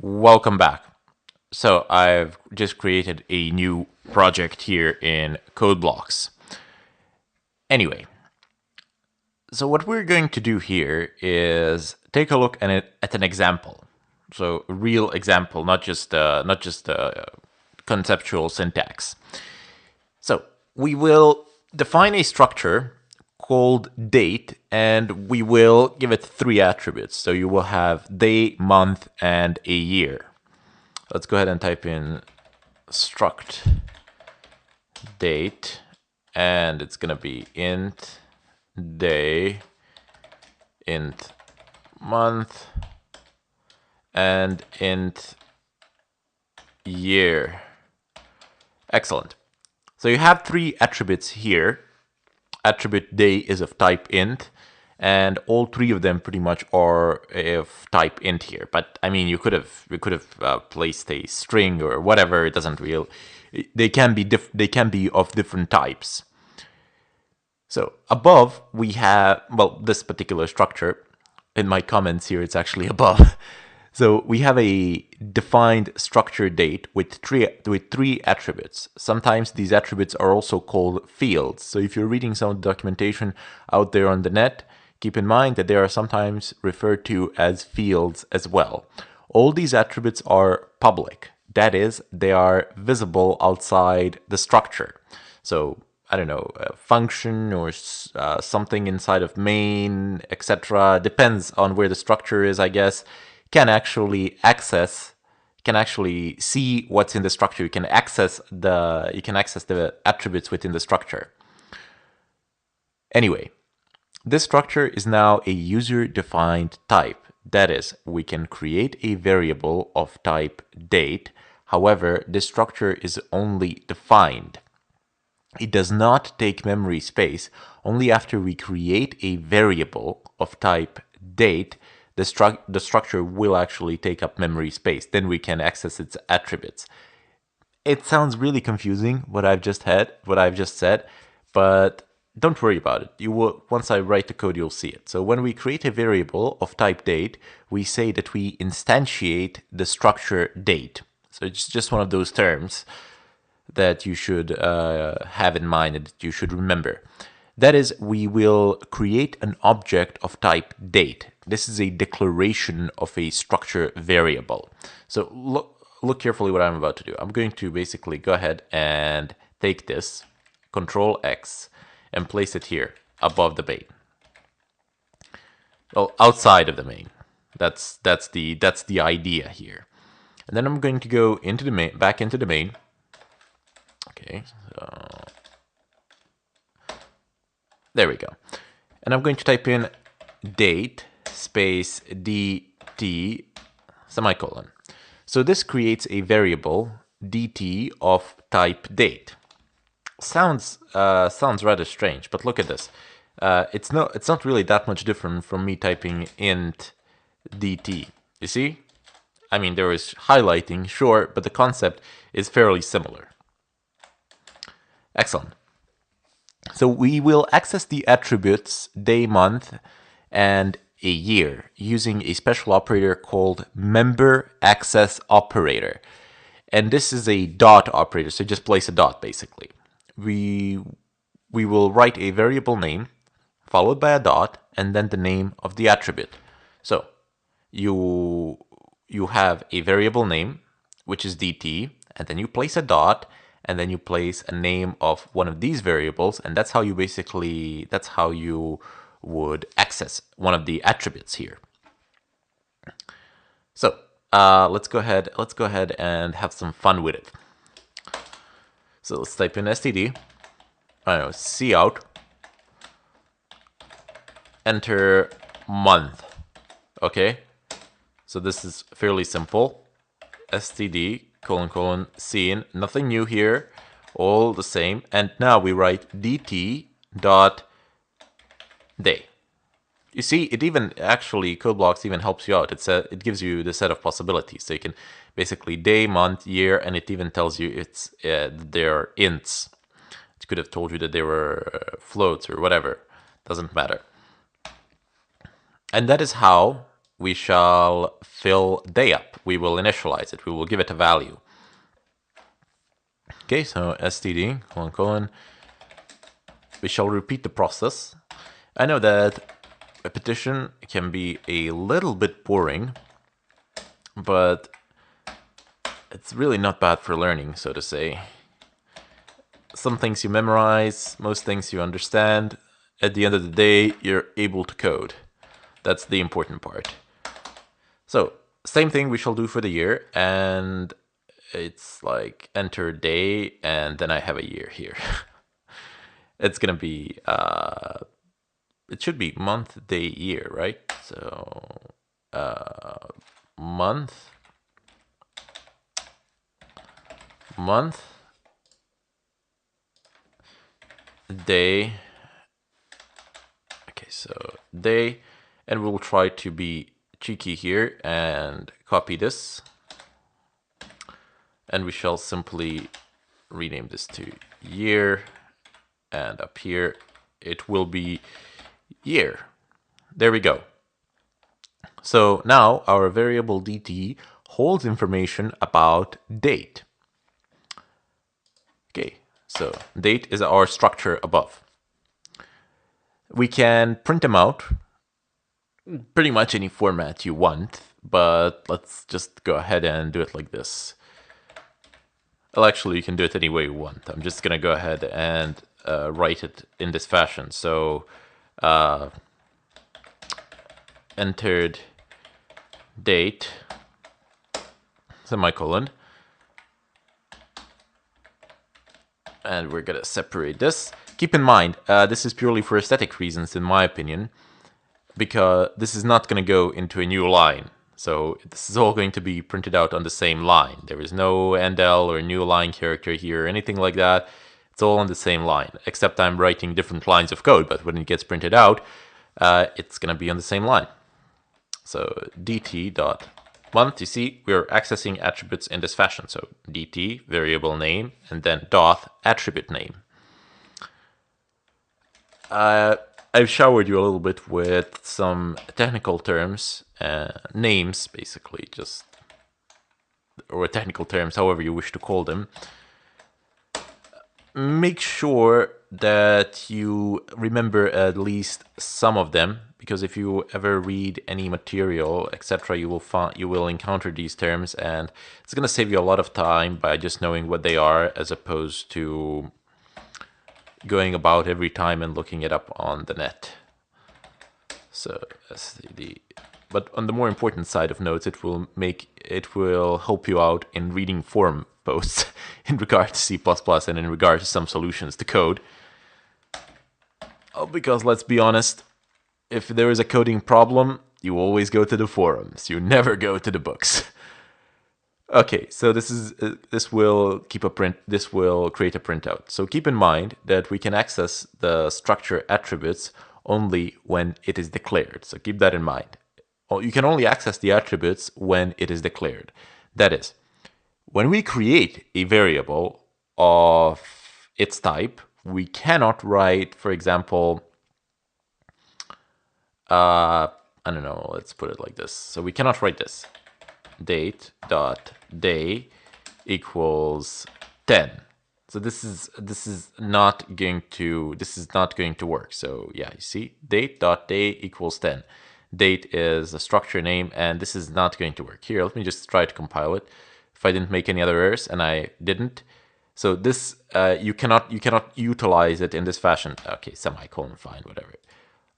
Welcome back. So I've just created a new project here in CodeBlocks. Anyway, so what we're going to do here is take a look at an example. So a real example, not just conceptual syntax. So we will define a structure called date, and we will give it three attributes. So you will have day, month, and a year. Let's go ahead and type in struct date, and it's gonna be int day, int month, and int year. Excellent. So you have three attributes here. Attribute day is of type int, and all three of them pretty much are of type int here. But I mean, we could have placed a string or whatever. It doesn't really. They can be of different types. So above we have, well, this particular structure. In my comments here, it's actually above. So we have a defined structure date with three attributes. Sometimes these attributes are also called fields. So if you're reading some of the documentation out there on the net, keep in mind that they are sometimes referred to as fields as well. All these attributes are public. That is, they are visible outside the structure. So I don't know, a function or something inside of main, etc. Depends on where the structure is, I guess. Can actually see what's in the structure. You can access the attributes within the structure. Anyway, this structure is now a user-defined type. That is, we can create a variable of type date. However, this structure is only defined. It does not take memory space. Only after we create a variable of type date, the structure will actually take up memory space. Then we can access its attributes. It sounds really confusing what I've just said, but don't worry about it. You will, once I write the code, you'll see it. So when we create a variable of type date, we say that we instantiate the structure date. So it's just one of those terms that you should have in mind and that you should remember. That is, we will create an object of type date. This is a declaration of a structure variable. So look carefully what I'm about to do. I'm going to basically go ahead and take this, Control X, and place it here above the main. Well, outside of the main. That's the idea here. And then I'm going to go into the main, back into the main. Okay, so there we go. And I'm going to type in date space dt semicolon. So this creates a variable dt of type date. Sounds rather strange, but look at this. It's not really that much different from me typing int dt. You see? I mean, there is highlighting, sure, but the concept is fairly similar. Excellent. So we will access the attributes day, month, and a year using a special operator called member access operator. And this is a dot operator, so just place a dot basically. We will write a variable name followed by a dot and then the name of the attribute. So you have a variable name, which is dt, and then you place a dot, and then you place a name of one of these variables, and that's how you would access one of the attributes here. So let's go ahead and have some fun with it. So let's type in std, cout, enter month. Okay, so this is fairly simple. Std : cin, nothing new here, all the same. And now we write dt dot day. You see, it even actually, CodeBlocks even helps you out. It gives you the set of possibilities. So you can basically day, month, year, and it even tells you they're ints. It could have told you that they were floats or whatever. Doesn't matter. And that is how we shall fill day up. We will initialize it. We will give it a value. Okay, so std, : we shall repeat the process. I know that repetition can be a little bit boring, but it's really not bad for learning, so to say. Some things you memorize, most things you understand. At the end of the day, you're able to code. That's the important part. So, same thing we shall do for the year, and it's like enter day, and then I have a year here. It's gonna be, it should be month, day, year, right? So, month, day. Okay, so day, and we'll try to be cheeky here and copy this. And we shall simply rename this to year, and up here it will be year. There we go. So now our variable dt holds information about date. Okay, so date is our structure above. We can print them out pretty much any format you want, but let's just go ahead and do it like this. Well, actually, you can do it any way you want. I'm just going to go ahead and write it in this fashion. So, entered date, semicolon. And we're going to separate this. Keep in mind, this is purely for aesthetic reasons, in my opinion, because this is not going to go into a new line. So this is all going to be printed out on the same line. There is no endl or new line character here or anything like that. It's all on the same line, except I'm writing different lines of code, but when it gets printed out, it's going to be on the same line. So dt.month, you see, we're accessing attributes in this fashion. So dt, variable name, and then doth, attribute name. I've showered you a little bit with some technical terms, names basically, just, or technical terms, however you wish to call them. Make sure that you remember at least some of them, because if you ever read any material, etc., you will encounter these terms, and it's going to save you a lot of time by just knowing what they are, as opposed to going about every time and looking it up on the net. So but on the more important side of notes, it will help you out in reading forum posts in regard to C++ and in regard to some solutions to code. Because let's be honest, if there is a coding problem, you always go to the forums. You never go to the books. Okay, so this will create a printout. So keep in mind that we can access the structure attributes only when it is declared. So keep that in mind. You can only access the attributes when it is declared. That is, when we create a variable of its type, we cannot write, for example, I don't know, let's put it like this. So we cannot write this. Date.day equals 10. So this is not going to work. So yeah, you see, date.day equals 10. Date is a structure name, and this is not going to work. Here, let me just try to compile it. If I didn't make any other errors, and I didn't, so this you cannot utilize it in this fashion. Okay, semicolon, fine, whatever.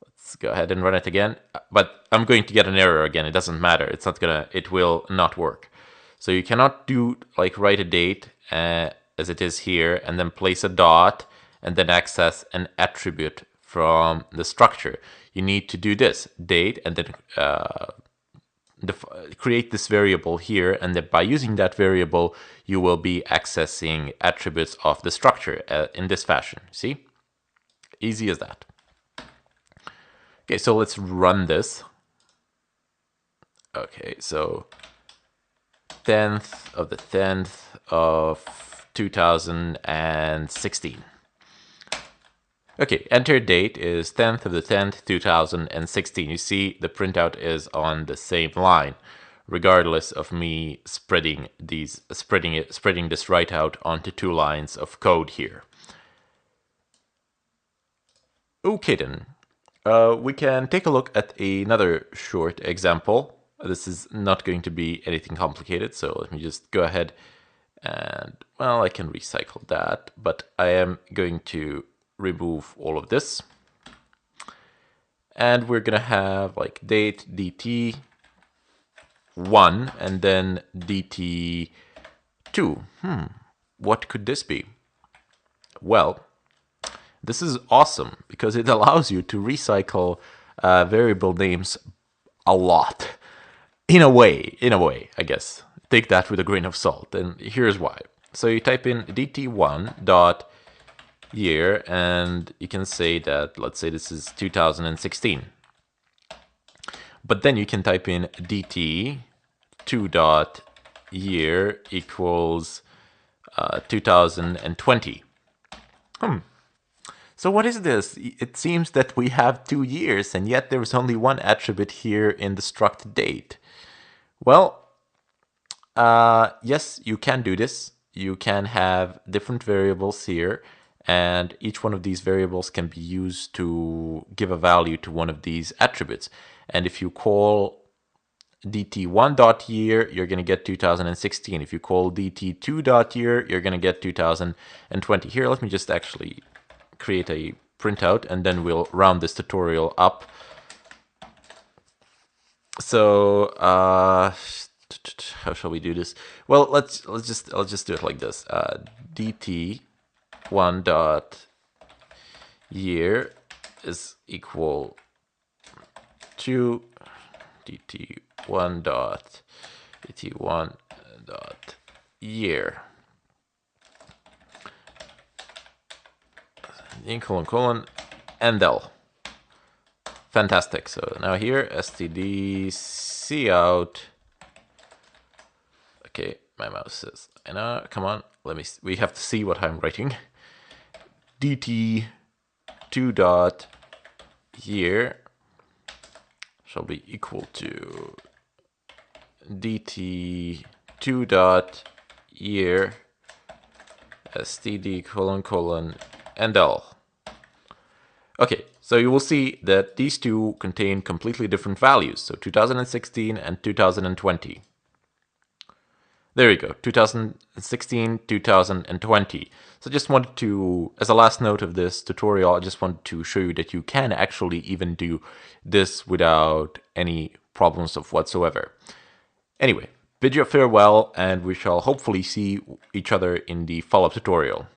Let's go ahead and run it again. But I'm going to get an error again. It doesn't matter. It will not work. So you cannot do like write a date as it is here, and then place a dot, and then access an attribute from the structure. You need to do this, date, and then create this variable here, and then by using that variable, you will be accessing attributes of the structure in this fashion. See? Easy as that. Okay, so let's run this. Okay, so 10th of the 10th of 2016. Okay, enter date is 10th of the 10th, 2016. You see the printout is on the same line, regardless of me spreading this right out onto two lines of code here. Okay then, we can take a look at another short example. This is not going to be anything complicated, so let me just go ahead and, well, I can recycle that, but I am going to remove all of this. And we're gonna have like date dt1 and then dt2. What could this be? Well, this is awesome because it allows you to recycle variable names a lot. In a way, I guess. Take that with a grain of salt, and here's why. So you type in dt1 dot year, and you can say that, let's say this is 2016. But then you can type in dt2 dot year equals 2020. So what is this? It seems that we have 2 years, and yet there is only one attribute here in the struct date. Well, yes, you can do this. You can have different variables here, and each one of these variables can be used to give a value to one of these attributes. And if you call dt1.year, you're going to get 2016. If you call dt2.year, you're going to get 2020. Here, let me just actually create a printout, and then we'll round this tutorial up. So, how shall we do this? Well, I'll just do it like this. dt1 dot year is equal to dt1 dot year. Colon and L. Fantastic. So now here std cout. Okay, my mouse says, come on, we have to see what I'm writing. dt2 dot year shall be equal to dt2 dot year std colon and L. Okay, so you will see that these two contain completely different values, so 2016 and 2020. There you go, 2016, 2020. So just wanted to, as a last note of this tutorial, I just wanted to show you that you can actually even do this without any problems of whatsoever. Anyway, bid you farewell, and we shall hopefully see each other in the follow-up tutorial.